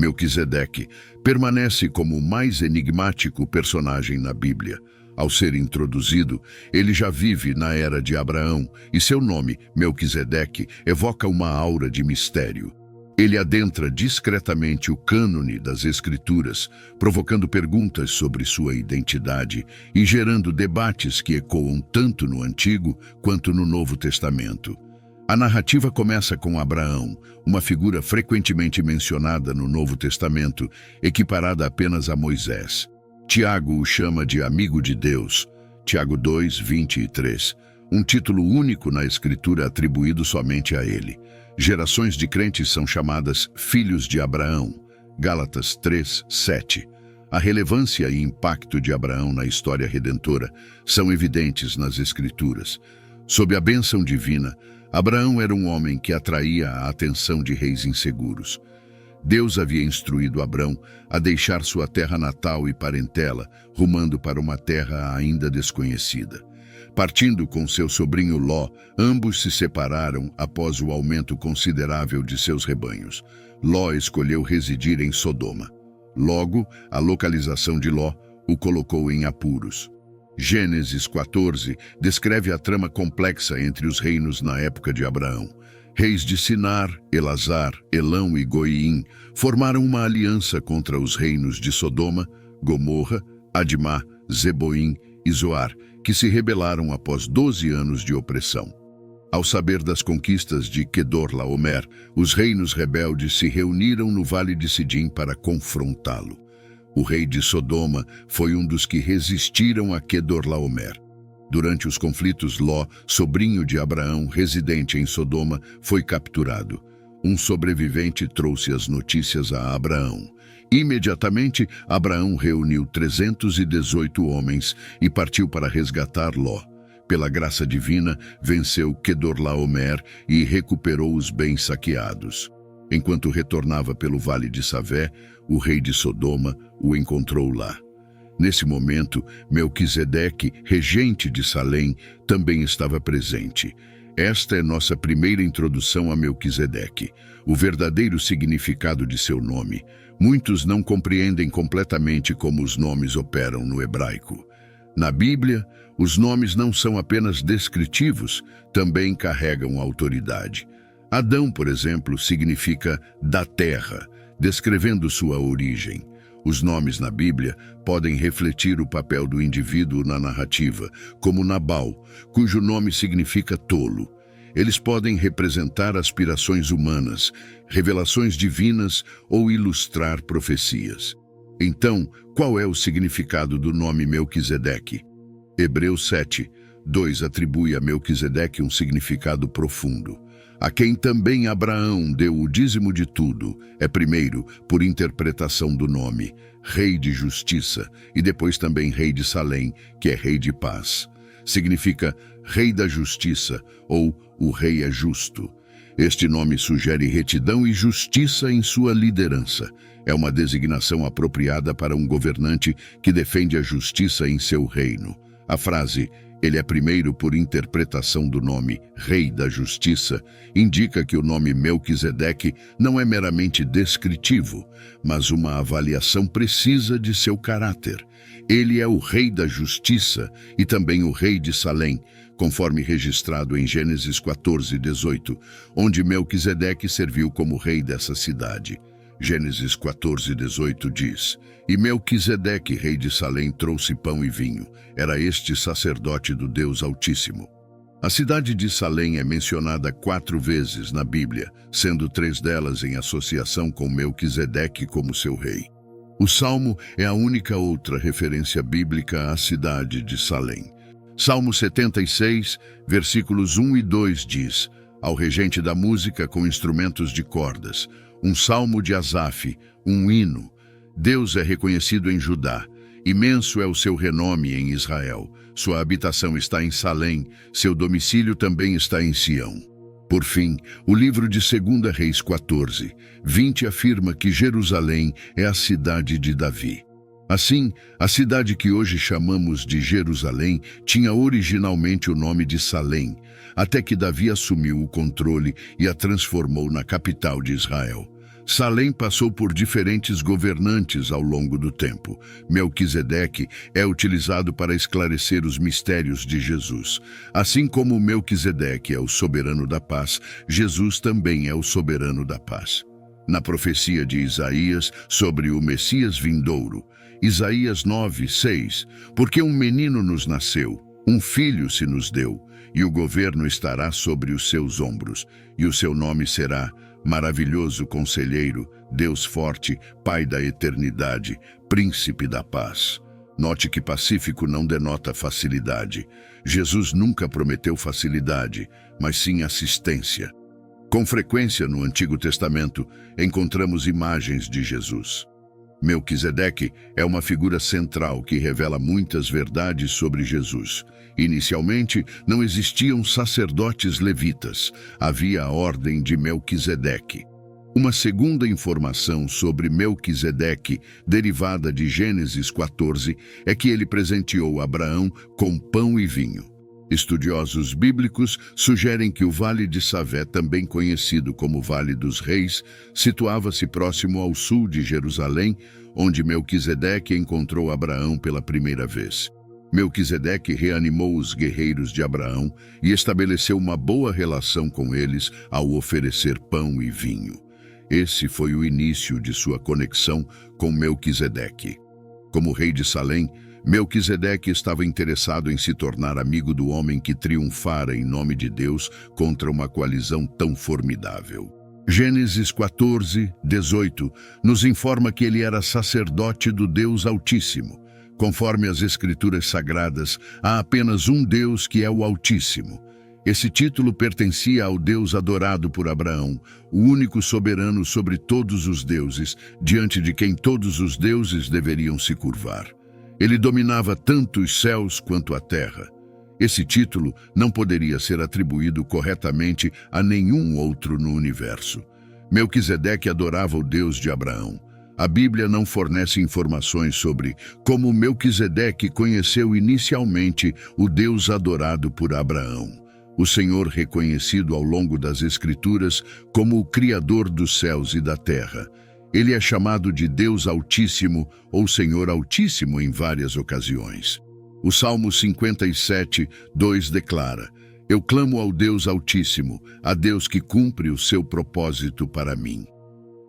Melquisedeque permanece como o mais enigmático personagem na Bíblia. Ao ser introduzido, ele já vive na era de Abraão e seu nome, Melquisedeque, evoca uma aura de mistério. Ele adentra discretamente o cânone das Escrituras, provocando perguntas sobre sua identidade e gerando debates que ecoam tanto no Antigo quanto no Novo Testamento. A narrativa começa com Abraão, uma figura frequentemente mencionada no Novo Testamento, equiparada apenas a Moisés. Tiago o chama de amigo de Deus, Tiago 2, 23, um título único na Escritura atribuído somente a ele. Gerações de crentes são chamadas filhos de Abraão, Gálatas 3, 7. A relevância e impacto de Abraão na história redentora são evidentes nas Escrituras. Sob a bênção divina, Abraão era um homem que atraía a atenção de reis inseguros. Deus havia instruído Abrão a deixar sua terra natal e parentela, rumando para uma terra ainda desconhecida. Partindo com seu sobrinho Ló, ambos se separaram após o aumento considerável de seus rebanhos. Ló escolheu residir em Sodoma. Logo, a localização de Ló o colocou em apuros. Gênesis 14 descreve a trama complexa entre os reinos na época de Abraão. Reis de Sinar, Elazar, Elão e Goiim formaram uma aliança contra os reinos de Sodoma, Gomorra, Admá, Zeboim e Zoar, que se rebelaram após 12 anos de opressão. Ao saber das conquistas de Quedorlaomer, os reinos rebeldes se reuniram no Vale de Sidim para confrontá-lo. O rei de Sodoma foi um dos que resistiram a Quedorlaomer. Durante os conflitos, Ló, sobrinho de Abraão, residente em Sodoma, foi capturado. Um sobrevivente trouxe as notícias a Abraão. Imediatamente, Abraão reuniu 318 homens e partiu para resgatar Ló. Pela graça divina, venceu Quedorlaomer e recuperou os bens saqueados. Enquanto retornava pelo vale de Savé, o rei de Sodoma o encontrou lá. Nesse momento, Melquisedeque, regente de Salém, também estava presente. Esta é nossa primeira introdução a Melquisedeque, o verdadeiro significado de seu nome. Muitos não compreendem completamente como os nomes operam no hebraico. Na Bíblia, os nomes não são apenas descritivos, também carregam autoridade. Adão, por exemplo, significa da terra, descrevendo sua origem. Os nomes na Bíblia podem refletir o papel do indivíduo na narrativa, como Nabal, cujo nome significa tolo. Eles podem representar aspirações humanas, revelações divinas ou ilustrar profecias. Então, qual é o significado do nome Melquisedeque? Hebreus 7, 2 atribui a Melquisedeque um significado profundo. A quem também Abraão deu o dízimo de tudo, é primeiro, por interpretação do nome, Rei de Justiça, e depois também Rei de Salém, que é Rei de Paz. Significa Rei da Justiça, ou o Rei é Justo. Este nome sugere retidão e justiça em sua liderança. É uma designação apropriada para um governante que defende a justiça em seu reino. A frase "ele é primeiro por interpretação do nome Rei da Justiça" indica que o nome Melquisedeque não é meramente descritivo, mas uma avaliação precisa de seu caráter. Ele é o Rei da Justiça e também o Rei de Salém, conforme registrado em Gênesis 14, 18, onde Melquisedeque serviu como rei dessa cidade. Gênesis 14, 18 diz: "E Melquisedeque, rei de Salém, trouxe pão e vinho. Era este sacerdote do Deus Altíssimo." A cidade de Salém é mencionada 4 vezes na Bíblia, sendo 3 delas em associação com Melquisedeque como seu rei. O Salmo é a única outra referência bíblica à cidade de Salém. Salmo 76, versículos 1 e 2 diz: "Ao regente da música com instrumentos de cordas, um salmo de Asaf, um hino. Deus é reconhecido em Judá. Imenso é o seu renome em Israel. Sua habitação está em Salém, seu domicílio também está em Sião." Por fim, o livro de 2 Reis 14, 20 afirma que Jerusalém é a cidade de Davi. Assim, a cidade que hoje chamamos de Jerusalém tinha originalmente o nome de Salém, até que Davi assumiu o controle e a transformou na capital de Israel. Salém passou por diferentes governantes ao longo do tempo. Melquisedeque é utilizado para esclarecer os mistérios de Jesus. Assim como Melquisedeque é o soberano da paz, Jesus também é o soberano da paz. Na profecia de Isaías sobre o Messias vindouro, Isaías 9:6, porque um menino nos nasceu, um filho se nos deu, e o governo estará sobre os seus ombros, e o seu nome será Maravilhoso Conselheiro, Deus Forte, Pai da Eternidade, Príncipe da Paz. Note que pacífico não denota facilidade. Jesus nunca prometeu facilidade, mas sim assistência. Com frequência no Antigo Testamento, encontramos imagens de Jesus. Melquisedeque é uma figura central que revela muitas verdades sobre Jesus. Inicialmente, não existiam sacerdotes levitas, havia a ordem de Melquisedeque. Uma segunda informação sobre Melquisedeque, derivada de Gênesis 14, é que ele presenteou Abraão com pão e vinho. Estudiosos bíblicos sugerem que o Vale de Savé, também conhecido como Vale dos Reis, situava-se próximo ao sul de Jerusalém, onde Melquisedeque encontrou Abraão pela primeira vez. Melquisedeque reanimou os guerreiros de Abraão e estabeleceu uma boa relação com eles ao oferecer pão e vinho. Esse foi o início de sua conexão com Melquisedeque. Como rei de Salém, Melquisedeque estava interessado em se tornar amigo do homem que triunfara em nome de Deus contra uma coalizão tão formidável. Gênesis 14:18 nos informa que ele era sacerdote do Deus Altíssimo. Conforme as Escrituras Sagradas, há apenas um Deus que é o Altíssimo. Esse título pertencia ao Deus adorado por Abraão, o único soberano sobre todos os deuses, diante de quem todos os deuses deveriam se curvar. Ele dominava tanto os céus quanto a terra. Esse título não poderia ser atribuído corretamente a nenhum outro no universo. Melquisedeque adorava o Deus de Abraão. A Bíblia não fornece informações sobre como Melquisedeque conheceu inicialmente o Deus adorado por Abraão. O Senhor reconhecido ao longo das Escrituras como o Criador dos céus e da terra. Ele é chamado de Deus Altíssimo ou Senhor Altíssimo em várias ocasiões. O Salmo 57:2 declara: Eu clamo ao Deus Altíssimo, a Deus que cumpre o seu propósito para mim.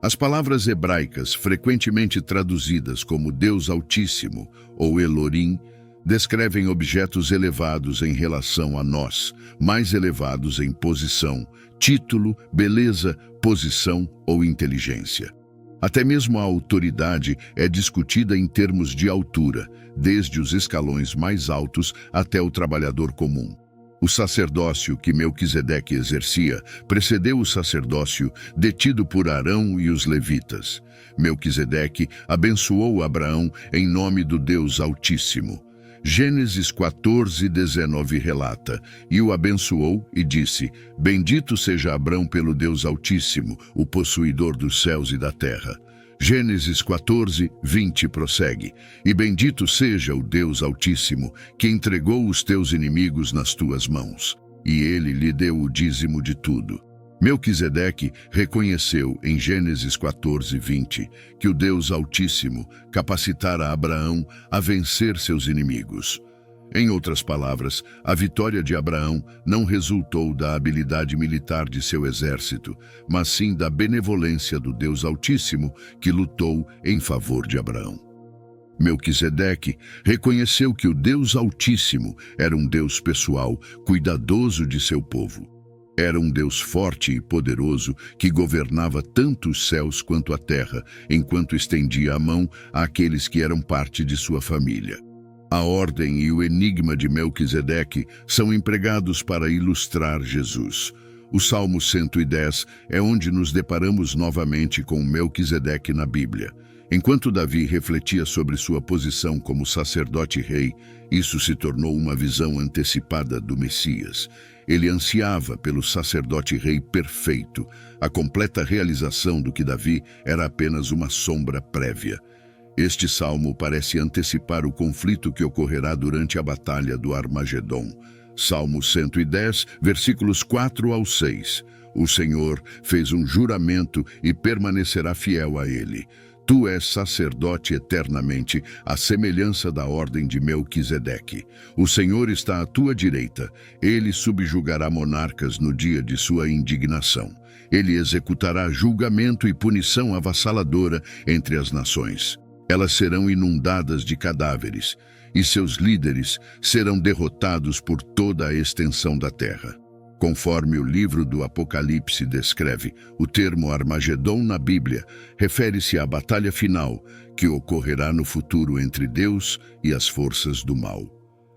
As palavras hebraicas, frequentemente traduzidas como Deus Altíssimo ou Elohim, descrevem objetos elevados em relação a nós, mais elevados em posição, título, beleza, posição ou inteligência. Até mesmo a autoridade é discutida em termos de altura, desde os escalões mais altos até o trabalhador comum. O sacerdócio que Melquisedeque exercia precedeu o sacerdócio detido por Arão e os levitas. Melquisedeque abençoou Abraão em nome do Deus Altíssimo. Gênesis 14:19 relata: E o abençoou e disse: Bendito seja Abrão pelo Deus Altíssimo, o possuidor dos céus e da terra. Gênesis 14:20 prossegue: E bendito seja o Deus Altíssimo, que entregou os teus inimigos nas tuas mãos. E ele lhe deu o dízimo de tudo. Melquisedeque reconheceu em Gênesis 14:20 que o Deus Altíssimo capacitara Abraão a vencer seus inimigos. Em outras palavras, a vitória de Abraão não resultou da habilidade militar de seu exército, mas sim da benevolência do Deus Altíssimo que lutou em favor de Abraão. Melquisedeque reconheceu que o Deus Altíssimo era um Deus pessoal, cuidadoso de seu povo. Era um Deus forte e poderoso que governava tanto os céus quanto a terra, enquanto estendia a mão àqueles que eram parte de sua família. A ordem e o enigma de Melquisedeque são empregados para ilustrar Jesus. O Salmo 110 é onde nos deparamos novamente com Melquisedeque na Bíblia. Enquanto Davi refletia sobre sua posição como sacerdote-rei, isso se tornou uma visão antecipada do Messias. Ele ansiava pelo sacerdote-rei perfeito. A completa realização do que Davi era apenas uma sombra prévia. Este salmo parece antecipar o conflito que ocorrerá durante a batalha do Armagedon. Salmo 110, versículos 4 ao 6. O Senhor fez um juramento e permanecerá fiel a ele. Tu és sacerdote eternamente, à semelhança da ordem de Melquisedeque. O Senhor está à tua direita. Ele subjugará monarcas no dia de sua indignação. Ele executará julgamento e punição avassaladora entre as nações. Elas serão inundadas de cadáveres, e seus líderes serão derrotados por toda a extensão da terra. Conforme o livro do Apocalipse descreve, o termo Armagedon na Bíblia refere-se à batalha final que ocorrerá no futuro entre Deus e as forças do mal.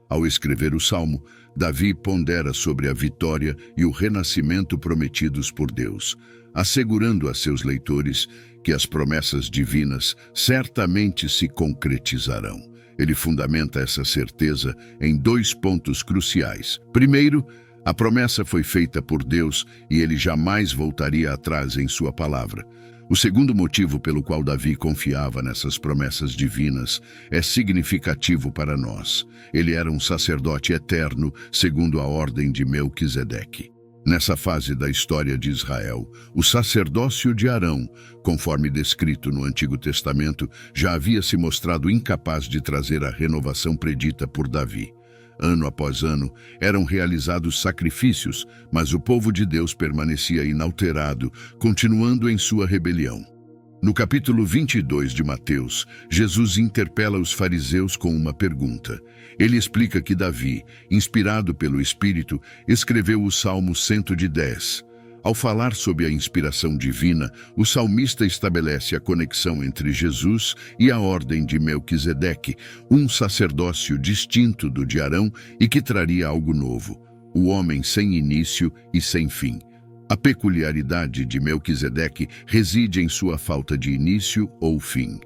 Ao escrever o Salmo, Davi pondera sobre a vitória e o renascimento prometidos por Deus, assegurando a seus leitores que as promessas divinas certamente se concretizarão. Ele fundamenta essa certeza em 2 pontos cruciais. Primeiro, a promessa foi feita por Deus e ele jamais voltaria atrás em sua palavra. O segundo motivo pelo qual Davi confiava nessas promessas divinas é significativo para nós. Ele era um sacerdote eterno, segundo a ordem de Melquisedeque. Nessa fase da história de Israel, o sacerdócio de Arão, conforme descrito no Antigo Testamento, já havia se mostrado incapaz de trazer a renovação predita por Davi. Ano após ano, eram realizados sacrifícios, mas o povo de Deus permanecia inalterado, continuando em sua rebelião. No capítulo 22 de Mateus, Jesus interpela os fariseus com uma pergunta. Ele explica que Davi, inspirado pelo Espírito, escreveu o Salmo 110. Ao falar sobre a inspiração divina, o salmista estabelece a conexão entre Jesus e a ordem de Melquisedeque, um sacerdócio distinto do de Arão e que traria algo novo, o homem sem início e sem fim. A peculiaridade de Melquisedeque reside em sua falta de início ou fim.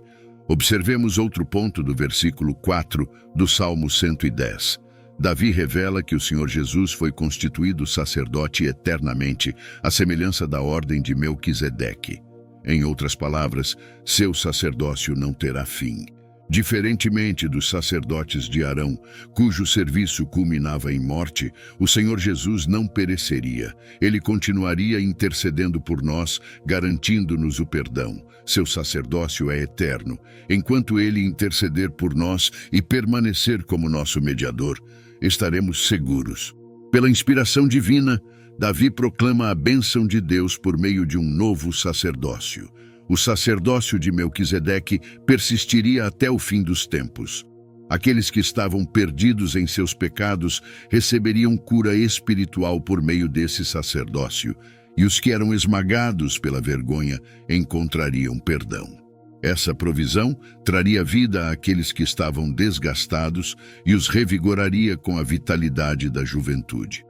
Observemos outro ponto do versículo 4 do Salmo 110. Davi revela que o Senhor Jesus foi constituído sacerdote eternamente, à semelhança da ordem de Melquisedeque. Em outras palavras, seu sacerdócio não terá fim. Diferentemente dos sacerdotes de Arão, cujo serviço culminava em morte, o Senhor Jesus não pereceria. Ele continuaria intercedendo por nós, garantindo-nos o perdão. Seu sacerdócio é eterno. Enquanto ele interceder por nós e permanecer como nosso mediador, estaremos seguros. Pela inspiração divina, Davi proclama a bênção de Deus por meio de um novo sacerdócio. O sacerdócio de Melquisedeque persistiria até o fim dos tempos. Aqueles que estavam perdidos em seus pecados receberiam cura espiritual por meio desse sacerdócio, e os que eram esmagados pela vergonha encontrariam perdão. Essa provisão traria vida àqueles que estavam desgastados e os revigoraria com a vitalidade da juventude.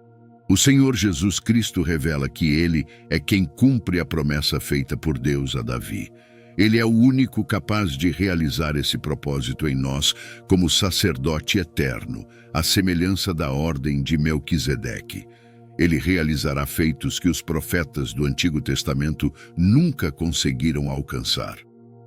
O Senhor Jesus Cristo revela que Ele é quem cumpre a promessa feita por Deus a Davi. Ele é o único capaz de realizar esse propósito em nós como sacerdote eterno, à semelhança da ordem de Melquisedeque. Ele realizará feitos que os profetas do Antigo Testamento nunca conseguiram alcançar.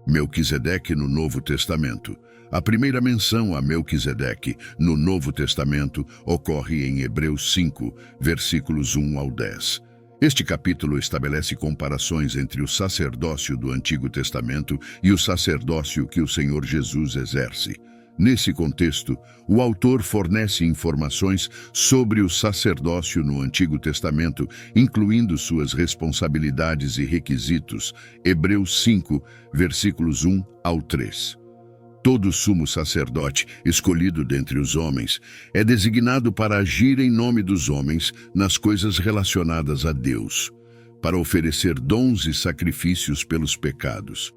Melquisedeque no Novo Testamento. A primeira menção a Melquisedeque no Novo Testamento ocorre em Hebreus 5, versículos 1 ao 10. Este capítulo estabelece comparações entre o sacerdócio do Antigo Testamento e o sacerdócio que o Senhor Jesus exerce. Nesse contexto, o autor fornece informações sobre o sacerdócio no Antigo Testamento, incluindo suas responsabilidades e requisitos. Hebreus 5, versículos 1 ao 3. Todo sumo sacerdote, escolhido dentre os homens, é designado para agir em nome dos homens nas coisas relacionadas a Deus, para oferecer dons e sacrifícios pelos pecados.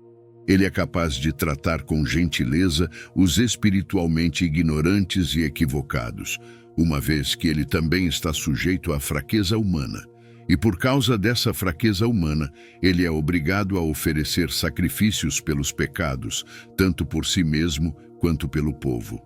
Ele é capaz de tratar com gentileza os espiritualmente ignorantes e equivocados, uma vez que ele também está sujeito à fraqueza humana. E por causa dessa fraqueza humana, ele é obrigado a oferecer sacrifícios pelos pecados, tanto por si mesmo quanto pelo povo.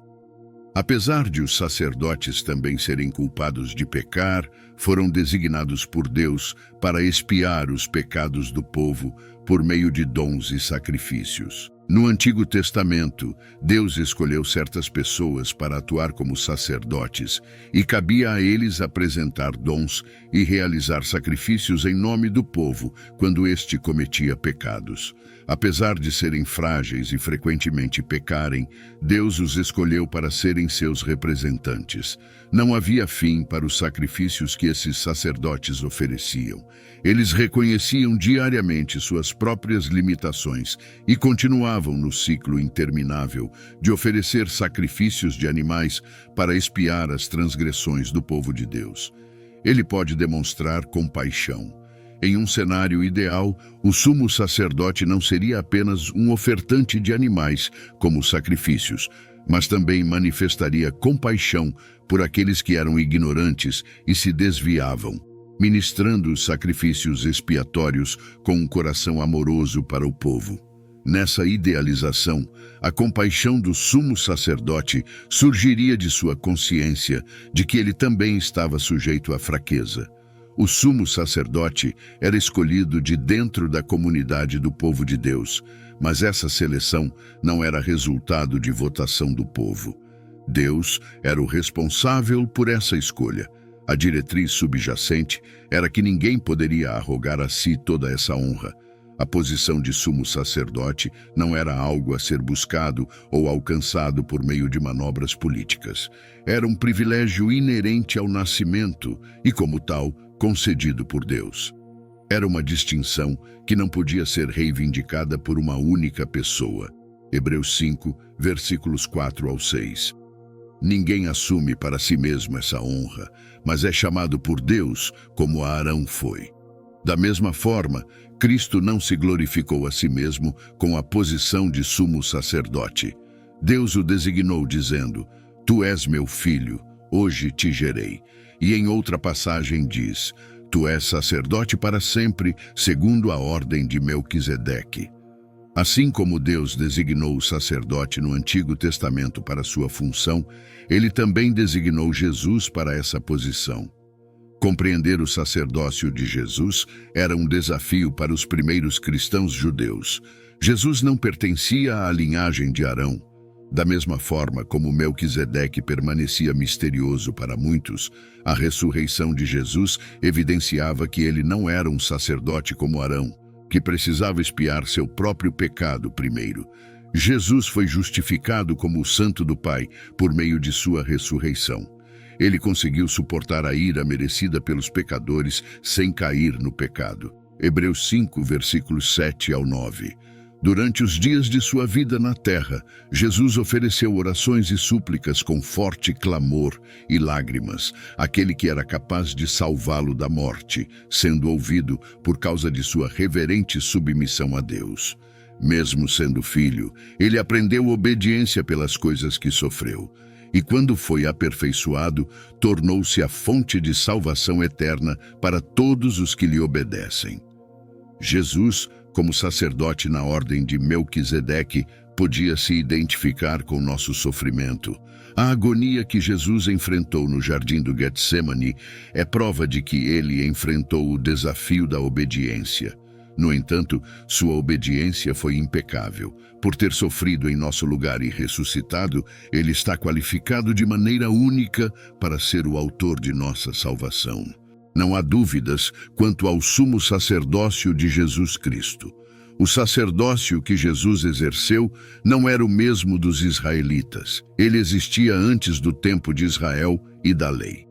Apesar de os sacerdotes também serem culpados de pecar, foram designados por Deus para expiar os pecados do povo por meio de dons e sacrifícios. No Antigo Testamento, Deus escolheu certas pessoas para atuar como sacerdotes e cabia a eles apresentar dons e realizar sacrifícios em nome do povo quando este cometia pecados. Apesar de serem frágeis e frequentemente pecarem, Deus os escolheu para serem seus representantes. Não havia fim para os sacrifícios que esses sacerdotes ofereciam. Eles reconheciam diariamente suas próprias limitações e continuavam no ciclo interminável de oferecer sacrifícios de animais para expiar as transgressões do povo de Deus. Ele pode demonstrar compaixão. Em um cenário ideal, o sumo sacerdote não seria apenas um ofertante de animais, como sacrifícios, mas também manifestaria compaixão por aqueles que eram ignorantes e se desviavam, ministrando os sacrifícios expiatórios com um coração amoroso para o povo. Nessa idealização, a compaixão do sumo sacerdote surgiria de sua consciência de que ele também estava sujeito à fraqueza. O sumo sacerdote era escolhido de dentro da comunidade do povo de Deus, mas essa seleção não era resultado de votação do povo. Deus era o responsável por essa escolha. A diretriz subjacente era que ninguém poderia arrogar a si toda essa honra. A posição de sumo sacerdote não era algo a ser buscado ou alcançado por meio de manobras políticas. Era um privilégio inerente ao nascimento e, como tal, concedido por Deus. Era uma distinção que não podia ser reivindicada por uma única pessoa. Hebreus 5, versículos 4 ao 6. Ninguém assume para si mesmo essa honra, mas é chamado por Deus, como Arão foi. Da mesma forma, Cristo não se glorificou a si mesmo com a posição de sumo sacerdote. Deus o designou dizendo: Tu és meu filho, hoje te gerei. E em outra passagem diz: Tu és sacerdote para sempre, segundo a ordem de Melquisedeque. Assim como Deus designou o sacerdote no Antigo Testamento para sua função, ele também designou Jesus para essa posição. Compreender o sacerdócio de Jesus era um desafio para os primeiros cristãos judeus. Jesus não pertencia à linhagem de Arão. Da mesma forma como Melquisedeque permanecia misterioso para muitos, a ressurreição de Jesus evidenciava que ele não era um sacerdote como Arão, que precisava expiar seu próprio pecado primeiro. Jesus foi justificado como o Santo do Pai por meio de sua ressurreição. Ele conseguiu suportar a ira merecida pelos pecadores sem cair no pecado. Hebreus 5, versículos 7 ao 9. Durante os dias de sua vida na terra, Jesus ofereceu orações e súplicas com forte clamor e lágrimas, àquele que era capaz de salvá-lo da morte, sendo ouvido por causa de sua reverente submissão a Deus. Mesmo sendo filho, ele aprendeu obediência pelas coisas que sofreu. E quando foi aperfeiçoado, tornou-se a fonte de salvação eterna para todos os que lhe obedecem. Jesus, como sacerdote na ordem de Melquisedeque, podia se identificar com nosso sofrimento. A agonia que Jesus enfrentou no jardim do Getsemane é prova de que ele enfrentou o desafio da obediência. No entanto, sua obediência foi impecável. Por ter sofrido em nosso lugar e ressuscitado, ele está qualificado de maneira única para ser o autor de nossa salvação. Não há dúvidas quanto ao sumo sacerdócio de Jesus Cristo. O sacerdócio que Jesus exerceu não era o mesmo dos israelitas. Ele existia antes do tempo de Israel e da lei.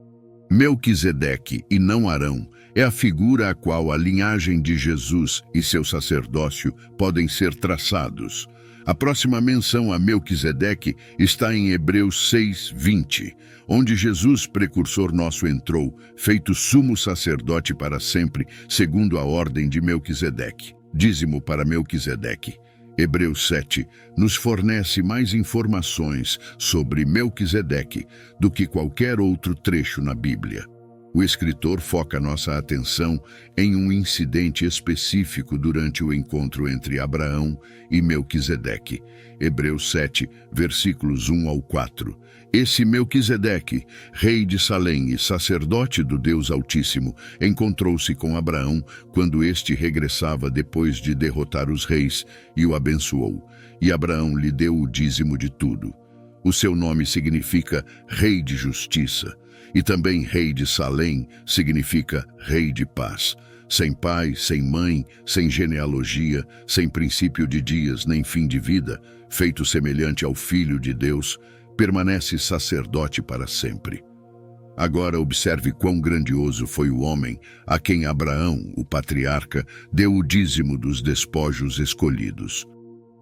Melquisedeque, e não Arão, é a figura a qual a linhagem de Jesus e seu sacerdócio podem ser traçados. A próxima menção a Melquisedeque está em Hebreus 6, 20, onde Jesus, precursor nosso, entrou, feito sumo sacerdote para sempre, segundo a ordem de Melquisedeque. Dízimo para Melquisedeque. Hebreus 7 nos fornece mais informações sobre Melquisedeque do que qualquer outro trecho na Bíblia. O escritor foca nossa atenção em um incidente específico durante o encontro entre Abraão e Melquisedeque. Hebreus 7, versículos 1 ao 4. Esse Melquisedeque, rei de Salém e sacerdote do Deus Altíssimo, encontrou-se com Abraão quando este regressava depois de derrotar os reis e o abençoou. E Abraão lhe deu o dízimo de tudo. O seu nome significa Rei de Justiça. E também rei de Salém significa rei de paz. Sem pai, sem mãe, sem genealogia, sem princípio de dias nem fim de vida, feito semelhante ao Filho de Deus, permanece sacerdote para sempre. Agora observe quão grandioso foi o homem a quem Abraão, o patriarca, deu o dízimo dos despojos escolhidos.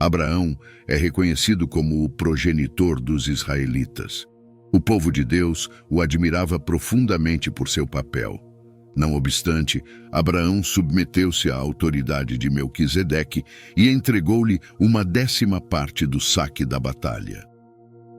Abraão é reconhecido como o progenitor dos israelitas. O povo de Deus o admirava profundamente por seu papel. Não obstante, Abraão submeteu-se à autoridade de Melquisedeque e entregou-lhe 1/10 do saque da batalha.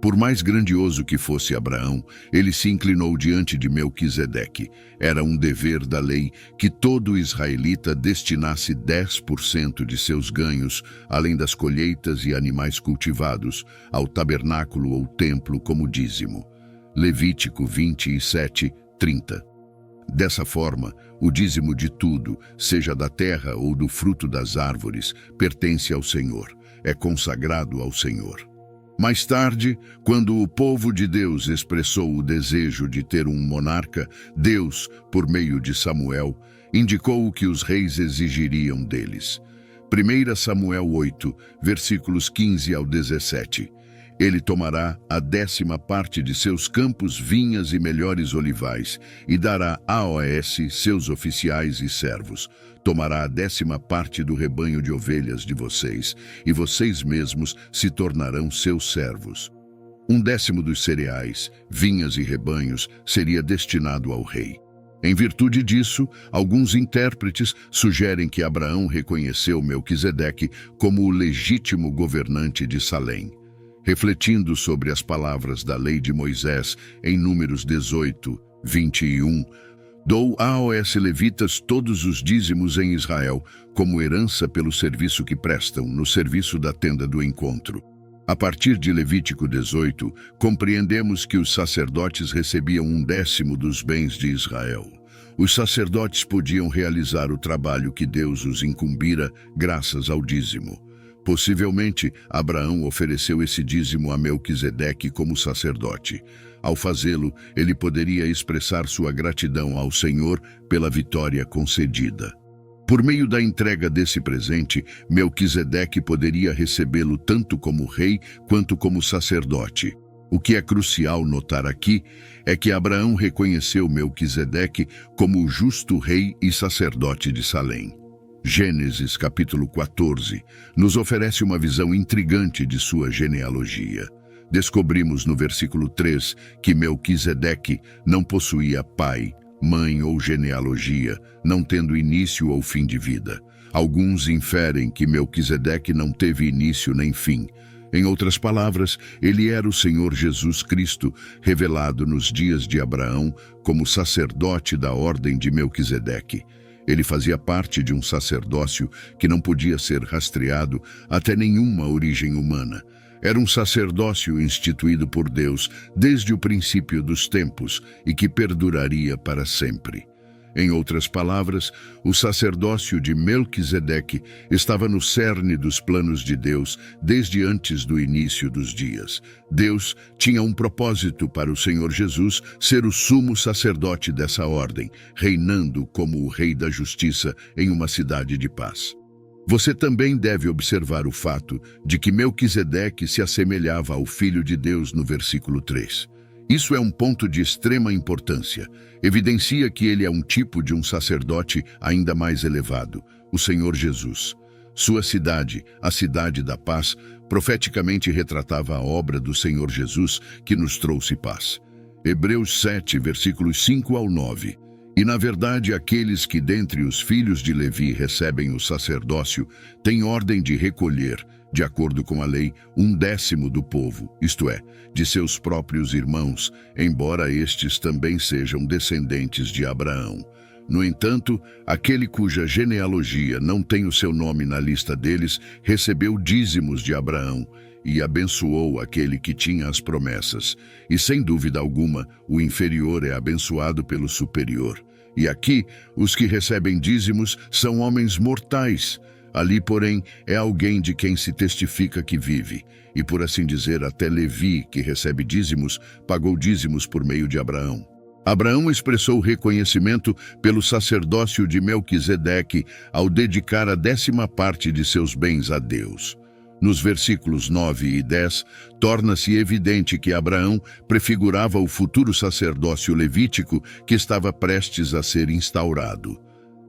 Por mais grandioso que fosse Abraão, ele se inclinou diante de Melquisedeque. Era um dever da lei que todo israelita destinasse 10% de seus ganhos, além das colheitas e animais cultivados, ao tabernáculo ou templo como dízimo. Levítico 27, 30. Dessa forma, o dízimo de tudo, seja da terra ou do fruto das árvores, pertence ao Senhor, é consagrado ao Senhor. Mais tarde, quando o povo de Deus expressou o desejo de ter um monarca, Deus, por meio de Samuel, indicou o que os reis exigiriam deles. 1 Samuel 8, versículos 15 ao 17. Ele tomará a 10ª de seus campos, vinhas e melhores olivais, e dará a Aos, seus oficiais e servos. Tomará a 10ª do rebanho de ovelhas de vocês, e vocês mesmos se tornarão seus servos. 1/10 dos cereais, vinhas e rebanhos seria destinado ao rei. Em virtude disso, alguns intérpretes sugerem que Abraão reconheceu Melquisedeque como o legítimo governante de Salém. Refletindo sobre as palavras da lei de Moisés em Números 18, 21, dou aos levitas todos os dízimos em Israel, como herança pelo serviço que prestam no serviço da tenda do encontro. A partir de Levítico 18, compreendemos que os sacerdotes recebiam 1/10 dos bens de Israel. Os sacerdotes podiam realizar o trabalho que Deus os incumbira graças ao dízimo. Possivelmente, Abraão ofereceu esse dízimo a Melquisedeque como sacerdote. Ao fazê-lo, ele poderia expressar sua gratidão ao Senhor pela vitória concedida. Por meio da entrega desse presente, Melquisedeque poderia recebê-lo tanto como rei quanto como sacerdote. O que é crucial notar aqui é que Abraão reconheceu Melquisedeque como o justo rei e sacerdote de Salém. Gênesis capítulo 14 nos oferece uma visão intrigante de sua genealogia. Descobrimos no versículo 3 que Melquisedeque não possuía pai, mãe ou genealogia, não tendo início ou fim de vida. Alguns inferem que Melquisedeque não teve início nem fim. Em outras palavras, ele era o Senhor Jesus Cristo, revelado nos dias de Abraão como sacerdote da ordem de Melquisedeque. Ele fazia parte de um sacerdócio que não podia ser rastreado até nenhuma origem humana. Era um sacerdócio instituído por Deus desde o princípio dos tempos e que perduraria para sempre. Em outras palavras, o sacerdócio de Melquisedeque estava no cerne dos planos de Deus desde antes do início dos dias. Deus tinha um propósito para o Senhor Jesus ser o sumo sacerdote dessa ordem, reinando como o Rei da Justiça em uma cidade de paz. Você também deve observar o fato de que Melquisedeque se assemelhava ao Filho de Deus no versículo 3. Isso é um ponto de extrema importância. Evidencia que ele é um tipo de um sacerdote ainda mais elevado, o Senhor Jesus. Sua cidade, a cidade da paz, profeticamente retratava a obra do Senhor Jesus que nos trouxe paz. Hebreus 7, versículos 5 ao 9. E, na verdade, aqueles que dentre os filhos de Levi recebem o sacerdócio têm ordem de recolher, de acordo com a lei, 1/10 do povo, isto é, de seus próprios irmãos, embora estes também sejam descendentes de Abraão. No entanto, aquele cuja genealogia não tem o seu nome na lista deles, recebeu dízimos de Abraão e abençoou aquele que tinha as promessas. E sem dúvida alguma, o inferior é abençoado pelo superior. E aqui, os que recebem dízimos são homens mortais. Ali, porém, é alguém de quem se testifica que vive. E por assim dizer, até Levi, que recebe dízimos, pagou dízimos por meio de Abraão. Abraão expressou reconhecimento pelo sacerdócio de Melquisedeque ao dedicar a 10ª parte de seus bens a Deus. Nos versículos 9 e 10, torna-se evidente que Abraão prefigurava o futuro sacerdócio levítico que estava prestes a ser instaurado.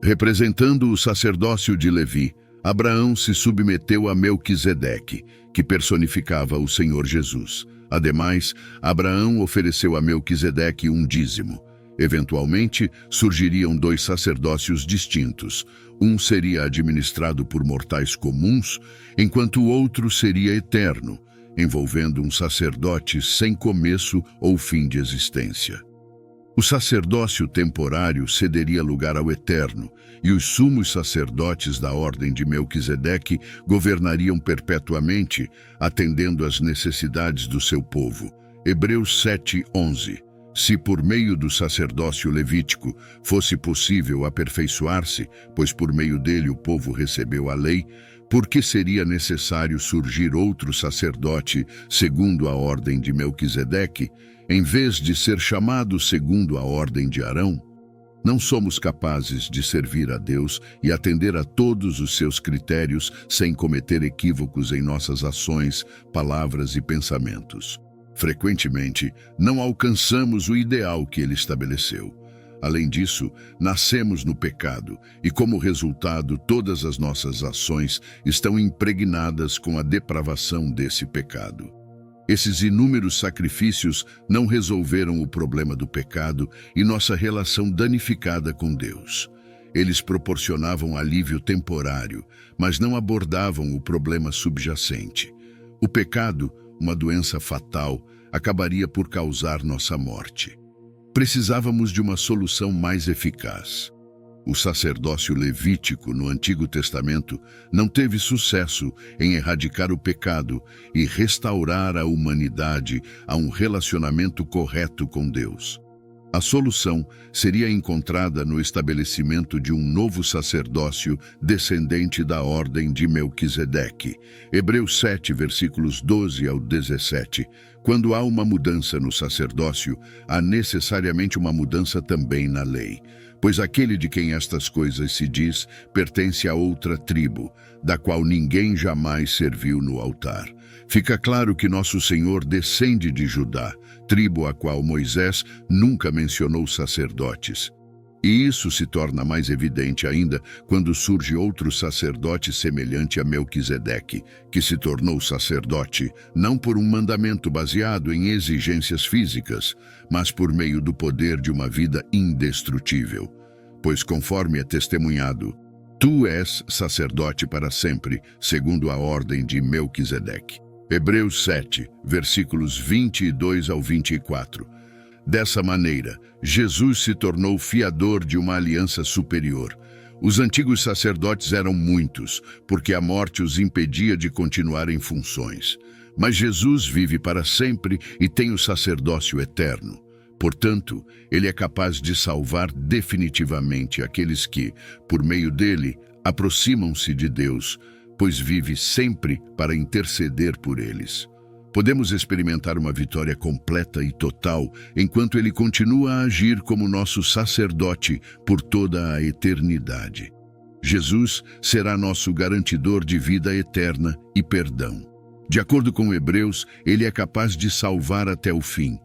Representando o sacerdócio de Levi, Abraão se submeteu a Melquisedeque, que personificava o Senhor Jesus. Ademais, Abraão ofereceu a Melquisedeque um dízimo. Eventualmente, surgiriam 2 sacerdócios distintos. Um seria administrado por mortais comuns, enquanto o outro seria eterno, envolvendo um sacerdote sem começo ou fim de existência. O sacerdócio temporário cederia lugar ao eterno, e os sumos sacerdotes da ordem de Melquisedeque governariam perpetuamente, atendendo às necessidades do seu povo. Hebreus 7:11. Se por meio do sacerdócio levítico fosse possível aperfeiçoar-se, pois por meio dele o povo recebeu a lei, por que seria necessário surgir outro sacerdote segundo a ordem de Melquisedeque, em vez de ser chamado segundo a ordem de Arão? Não somos capazes de servir a Deus e atender a todos os seus critérios sem cometer equívocos em nossas ações, palavras e pensamentos. Frequentemente, não alcançamos o ideal que ele estabeleceu. Além disso, nascemos no pecado e, como resultado, todas as nossas ações estão impregnadas com a depravação desse pecado. Esses inúmeros sacrifícios não resolveram o problema do pecado e nossa relação danificada com Deus. Eles proporcionavam alívio temporário, mas não abordavam o problema subjacente. O pecado, uma doença fatal, acabaria por causar nossa morte. Precisávamos de uma solução mais eficaz. O sacerdócio levítico no Antigo Testamento não teve sucesso em erradicar o pecado e restaurar a humanidade a um relacionamento correto com Deus. A solução seria encontrada no estabelecimento de um novo sacerdócio descendente da ordem de Melquisedeque. Hebreus 7, versículos 12 ao 17. Quando há uma mudança no sacerdócio, há necessariamente uma mudança também na lei. Pois aquele de quem estas coisas se diz pertence a outra tribo, da qual ninguém jamais serviu no altar. Fica claro que nosso Senhor descende de Judá, tribo a qual Moisés nunca mencionou sacerdotes. E isso se torna mais evidente ainda quando surge outro sacerdote semelhante a Melquisedeque, que se tornou sacerdote não por um mandamento baseado em exigências físicas, mas por meio do poder de uma vida indestrutível. Pois conforme é testemunhado, tu és sacerdote para sempre, segundo a ordem de Melquisedeque. Hebreus 7, versículos 22 ao 24. Dessa maneira, Jesus se tornou fiador de uma aliança superior. Os antigos sacerdotes eram muitos, porque a morte os impedia de continuar em funções. Mas Jesus vive para sempre e tem o sacerdócio eterno. Portanto, ele é capaz de salvar definitivamente aqueles que, por meio dele, aproximam-se de Deus, pois vive sempre para interceder por eles. Podemos experimentar uma vitória completa e total enquanto ele continua a agir como nosso sacerdote por toda a eternidade. Jesus será nosso garantidor de vida eterna e perdão. De acordo com Hebreus, ele é capaz de salvar até o fim.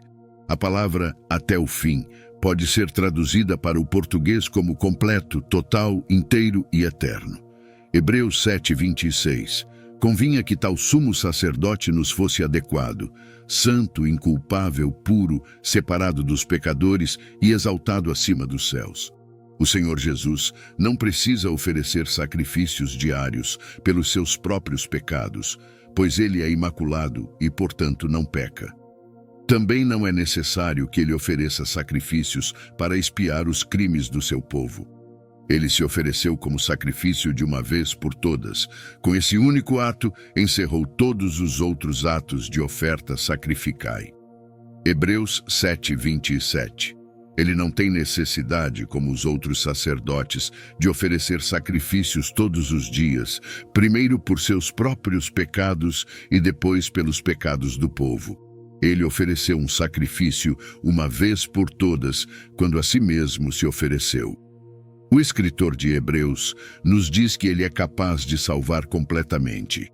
A palavra até o fim pode ser traduzida para o português como completo, total, inteiro e eterno. Hebreus 7:26. Convinha que tal sumo sacerdote nos fosse adequado, santo, inculpável, puro, separado dos pecadores e exaltado acima dos céus. O Senhor Jesus não precisa oferecer sacrifícios diários pelos seus próprios pecados, pois ele é imaculado e, portanto, não peca. Também não é necessário que ele ofereça sacrifícios para expiar os crimes do seu povo. Ele se ofereceu como sacrifício de uma vez por todas. Com esse único ato, encerrou todos os outros atos de oferta sacrificai. Hebreus 7:27. Ele não tem necessidade, como os outros sacerdotes, de oferecer sacrifícios todos os dias, primeiro por seus próprios pecados e depois pelos pecados do povo. Ele ofereceu um sacrifício uma vez por todas, quando a si mesmo se ofereceu. O escritor de Hebreus nos diz que ele é capaz de salvar completamente.